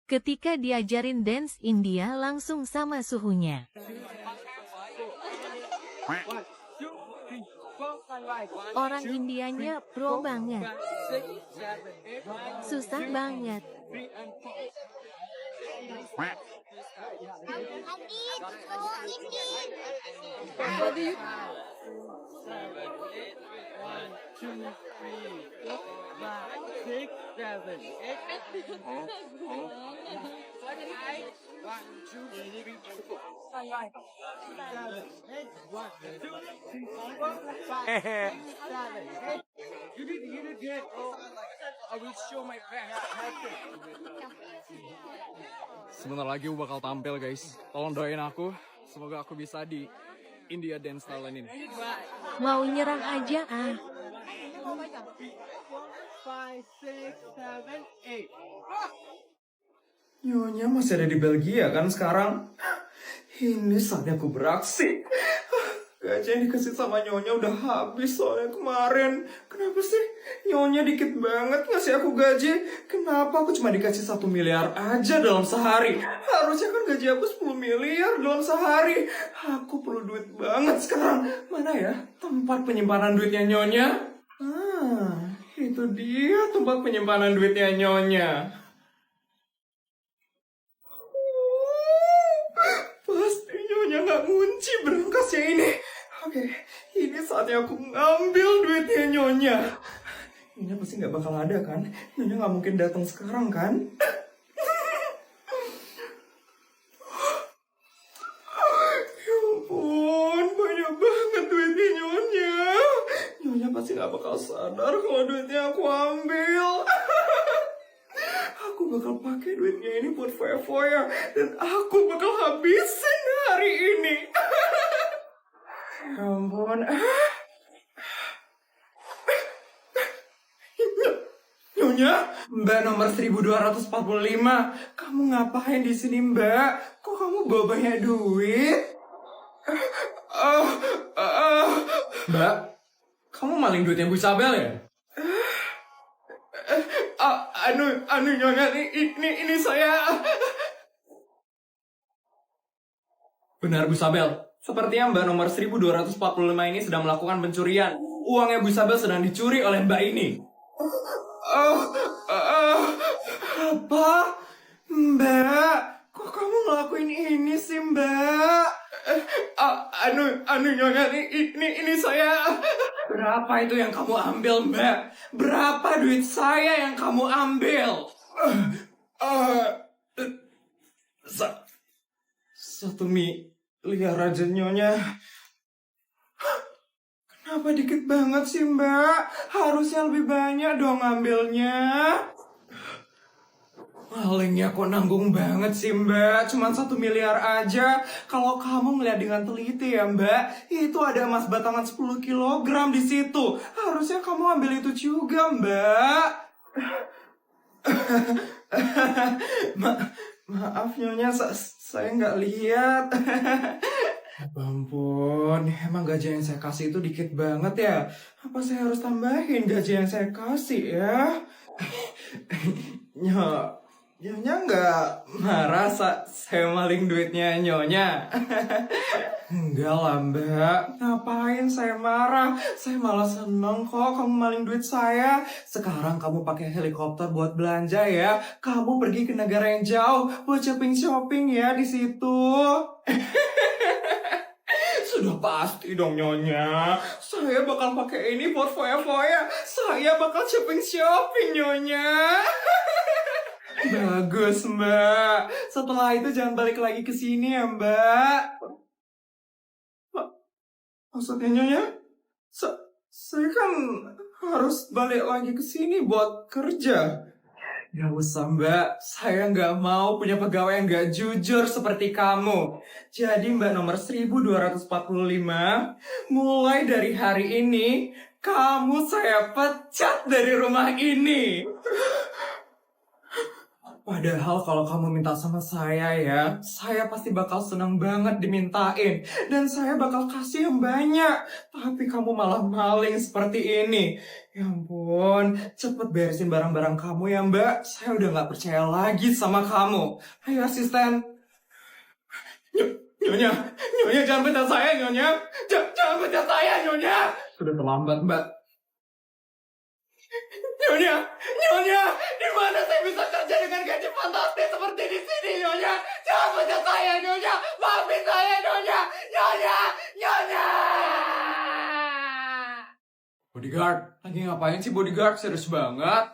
Ketika diajarin dance India langsung sama suhunya. Orang Indianya pro banget. Susah banget. Sebentar lagi aku bakal tampil guys. Tolong doain aku. Semoga aku bisa di India Dance Talent ini. Mau nyerang aja ah. 5, 6, 7, 8. Nyonya masih ada di Belgia kan sekarang? Ini saatnya aku beraksi. Gaji yang dikasih sama Nyonya udah habis soalnya kemarin. Kenapa sih Nyonya dikit banget ngasih aku gaji? Kenapa aku cuma dikasih 1 miliar aja dalam sehari? Harusnya kan gaji aku 10 miliar dalam sehari. Aku perlu duit banget sekarang. Mana ya tempat penyimpanan duitnya Nyonya? Itu dia tempat penyimpanan duitnya Nyonya. Pasti Nyonya nggak ngunci berangkasnya ini. Oke, ini saatnya aku ngambil duitnya Nyonya. Nyonya pasti nggak bakal ada kan? Nyonya nggak mungkin datang sekarang kan? Ya ampun, banyak banget duitnya Nyonya. Nyonya pasti nggak bakal sadar kalau duitnya aku ambil. Aku bakal pakai duitnya ini buat foya-foya dan aku bakal habisin hari ini. Ya ampun. Nyonya, Mbak nomor 1245. Kamu ngapain di sini, Mbak? Kok kamu bawa banyak duit? Mbak, kamu maling duitnya Bu Isabel ya? Nyonya, ini saya. Benar, Bu Isabel. Sepertinya Mbak nomor 1245 ini sedang melakukan pencurian. Uangnya Bu Isabel sedang dicuri oleh Mbak ini. Apa? Mbak, kok kamu ngelakuin ini sih, Mbak? Nyonya, ini saya. Berapa itu yang kamu ambil, Mbak? Berapa duit saya yang kamu ambil? 1 miliar aja, Nyonya. Kenapa dikit banget sih, Mbak? Harusnya lebih banyak dong ambilnya. Malingnya kok nanggung banget sih, Mbak? Cuman 1 miliar aja. Kalau kamu ngeliat dengan teliti ya, Mbak, itu ada emas batangan 10 kilogram di situ. Harusnya kamu ambil itu juga, Mbak. Maaf, Nyonya, saya nggak lihat. Ampun, emang gaji yang saya kasih itu dikit banget ya? Apa saya harus tambahin gaji yang saya kasih ya? Nyonya nggak marah saya maling duitnya Nyonya? Enggak lah, Mbak. Ngapain saya marah? Saya malah seneng kok kamu maling duit saya. Sekarang kamu pakai helikopter buat belanja ya. Kamu pergi ke negara yang jauh buat shopping-shopping ya di situ. Sudah pasti dong, Nyonya. Saya bakal pakai ini buat foya-foya. Saya bakal shopping-shopping, Nyonya. Bagus, Mbak. Setelah itu jangan balik lagi ke sini ya, Mbak. Maksudnya, Nyonya? Saya kan harus balik lagi ke sini buat kerja. Gak usah, Mbak. Saya nggak mau punya pegawai yang nggak jujur seperti kamu. Jadi Mbak nomor 1245, mulai dari hari ini, kamu saya pecat dari rumah ini. Padahal kalau kamu minta sama saya ya, saya pasti bakal senang banget dimintain. Dan saya bakal kasih yang banyak. Tapi kamu malah maling seperti ini. Ya ampun, cepet beresin barang-barang kamu ya mbak. Saya udah gak percaya lagi sama kamu. Ayo asisten. Nyonya jangan pecat saya Nyonya. Jangan pecat saya Nyonya. Sudah terlambat mbak. Nyonya, di mana saya bisa kerja dengan gaji fantastis seperti di sini, Nyonya? Jangan pecat saya, Nyonya. Maafin saya, Nyonya. Nyonya. Bodyguard, lagi ngapain sih bodyguard? Serius banget.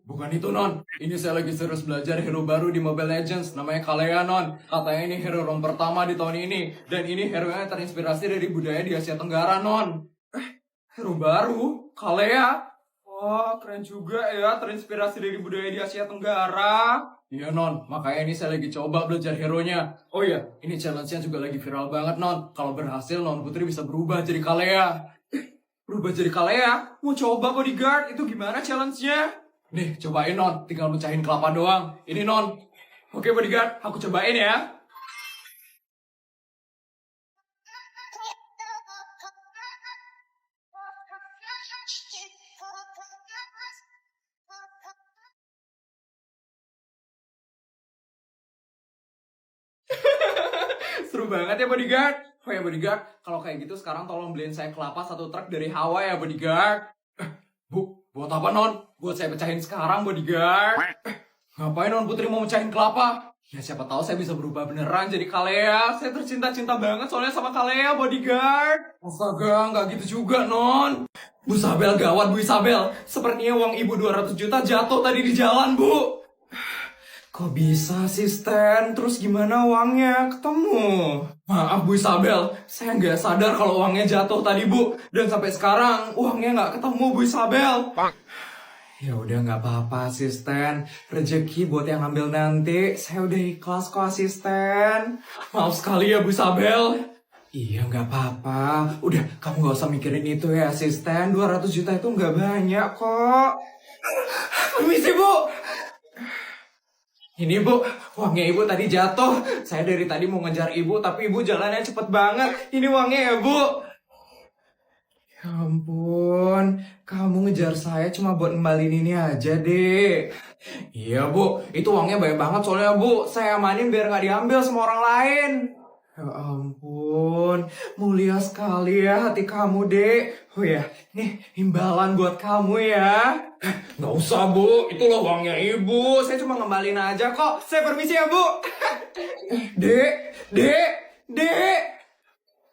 Bukan itu, Non. Ini saya lagi serius belajar hero baru di Mobile Legends. Namanya Kalea, Non. Katanya ini hero rom pertama di tahun ini. Dan ini hero-nya terinspirasi dari budaya di Asia Tenggara, Non. Hero baru? Kalea? Wah, keren juga ya, terinspirasi dari budaya di Asia Tenggara. Iya, Non. Makanya ini saya lagi coba belajar hero-nya. Oh iya, ini challenge-nya juga lagi viral banget, Non. Kalau berhasil, Non Putri bisa berubah jadi Kalea. Berubah jadi Kalea? Mau coba bodyguard? Itu gimana challenge-nya? Nih, cobain, Non. Tinggal mecahin kelapa doang. Ini, Non. Oke, bodyguard. Aku cobain ya. Seru banget ya bodyguard. Oh ya bodyguard, kalau kayak gitu sekarang tolong beliin saya kelapa 1 truk dari Hawaii ya bodyguard. Buat apa Non? Buat saya pecahin sekarang bodyguard. Ngapain Non Putri mau mecahin kelapa? Ya siapa tahu saya bisa berubah beneran jadi Kalea. Saya tercinta-cinta banget soalnya sama Kalea bodyguard. Astaga, nggak gitu juga Non. Bu Isabel gawat Bu Isabel. Sepertinya uang ibu 200 juta jatuh tadi di jalan Bu. Kok bisa asisten? Terus gimana uangnya? Ketemu? Maaf Bu Isabel, saya nggak sadar kalau uangnya jatuh tadi Bu. Dan sampai sekarang uangnya nggak ketemu Bu Isabel. Ya udah nggak apa-apa asisten. Rezeki buat yang ambil nanti. Saya udah ikhlas kok asisten. Maaf sekali ya Bu Isabel. Iya nggak apa-apa. Udah kamu nggak usah mikirin itu ya asisten. 200 juta itu nggak banyak kok. Permisi Bu. Ini Bu, uangnya Ibu tadi jatuh. Saya dari tadi mau ngejar Ibu, tapi Ibu jalannya cepet banget. Ini uangnya ya Bu. Ya ampun, kamu ngejar saya cuma buat ngembalin ini aja deh. Iya Bu, itu uangnya banyak banget soalnya Bu. Saya amanin biar nggak diambil sama orang lain. Ya ampun, mulia sekali ya hati kamu dek. Oh ya, nih imbalan buat kamu ya. Nggak usah Bu, itu loh uangnya Ibu. Saya cuma ngembalin aja kok. Saya permisi ya Bu. Dek.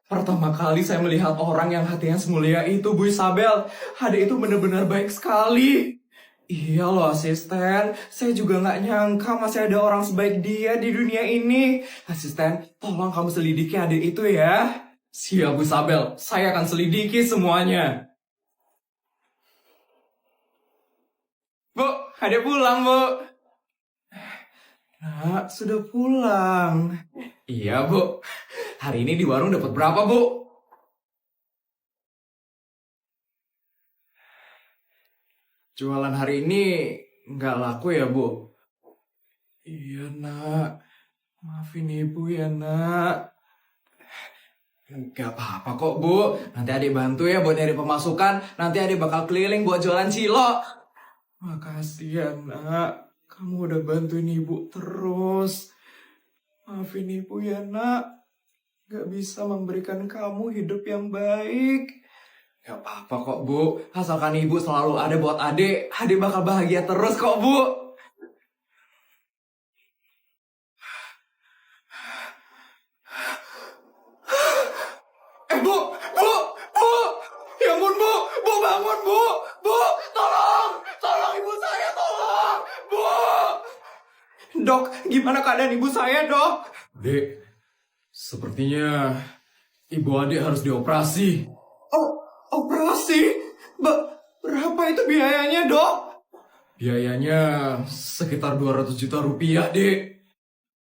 Pertama kali saya melihat orang yang hatinya semulia itu Bu Isabel. Adek itu benar-benar baik sekali. Iya loh asisten, saya juga nggak nyangka masih ada orang sebaik dia di dunia ini. Asisten, tolong kamu selidiki adik itu ya. Siap Bu Isabel, saya akan selidiki semuanya. Bu, adik pulang Bu. Nah, sudah pulang. Iya Bu, hari ini di warung dapat berapa Bu? Jualan hari ini nggak laku ya Bu? Iya nak, maafin Ibu ya nak. Nggak apa-apa kok Bu, nanti adik bantu ya buat nyari pemasukan. Nanti adik bakal keliling buat jualan cilok. Makasih ya nak, kamu udah bantuin Ibu terus. Maafin Ibu ya nak, nggak bisa memberikan kamu hidup yang baik. Gak apa-apa kok Bu, asalkan Ibu selalu ada buat adik bakal bahagia terus kok Bu. Bu, ya ampun Bu bangun Bu, tolong Ibu saya tolong, Bu. Dok, gimana keadaan Ibu saya Dok? Dek, sepertinya Ibu adik harus dioperasi. Operasi? Berapa itu biayanya, Dok? Biayanya sekitar 200 juta rupiah, Dek.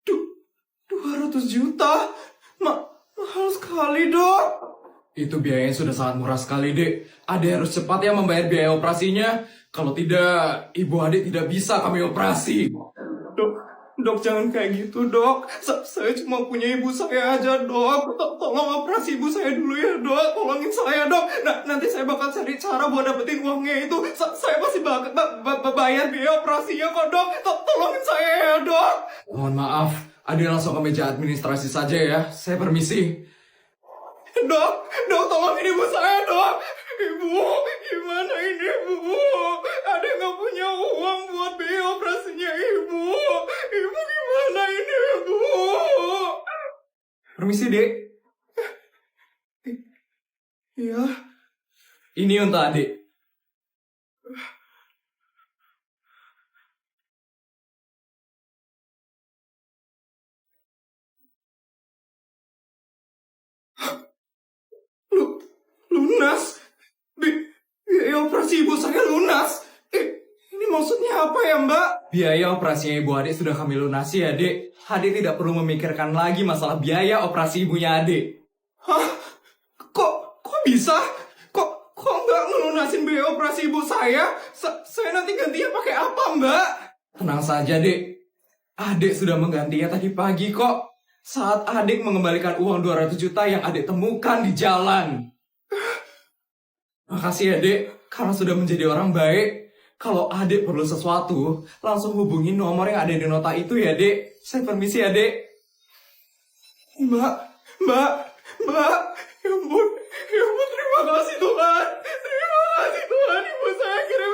200 juta? Mahal sekali, Dok. Itu biayanya sudah sangat murah sekali, Dek. Ade harus cepat ya membayar biaya operasinya. Kalau tidak, ibu Ade tidak bisa kami operasi. Dok, jangan kayak gitu, dok. Saya cuma punya ibu saya aja, dok. Tolong operasi ibu saya dulu ya, dok. Tolongin saya, dok. Nanti saya bakal cari cara buat dapetin uangnya itu. Saya pasti bayar biaya operasinya kok, dok. Tolongin saya ya, dok. Mohon maaf, Ade langsung ke meja administrasi saja ya. Saya permisi. Dok, tolongin ibu saya, dok. Ibu, gimana ini, ibu? Ada nggak punya uang buat biaya operasinya ibu? Ibu gimana ini, ibu? Permisi, Dek. Iya. Ini untuk Ade. Lunas? Biaya operasi ibu saya lunas? Ini maksudnya apa ya, Mbak? Biaya operasinya ibu Ade sudah kami lunasi ya, Dek. Ade tidak perlu memikirkan lagi masalah biaya operasi ibunya Ade. Hah? Kok bisa? Kok nggak ngelunasin biaya operasi ibu saya? Saya nanti gantinya pakai apa, Mbak? Tenang saja, Dek. Adek sudah menggantinya tadi pagi kok. Saat adik mengembalikan uang 200 juta yang adik temukan di jalan. Makasih ya, Dek, karena sudah menjadi orang baik. Kalau adik perlu sesuatu, langsung hubungi nomor yang ada di nota itu ya, Dek. Saya permisi ya, Dek. Mbak, ya ampun, terima kasih Tuhan. Terima kasih Tuhan, ibu saya akhirnya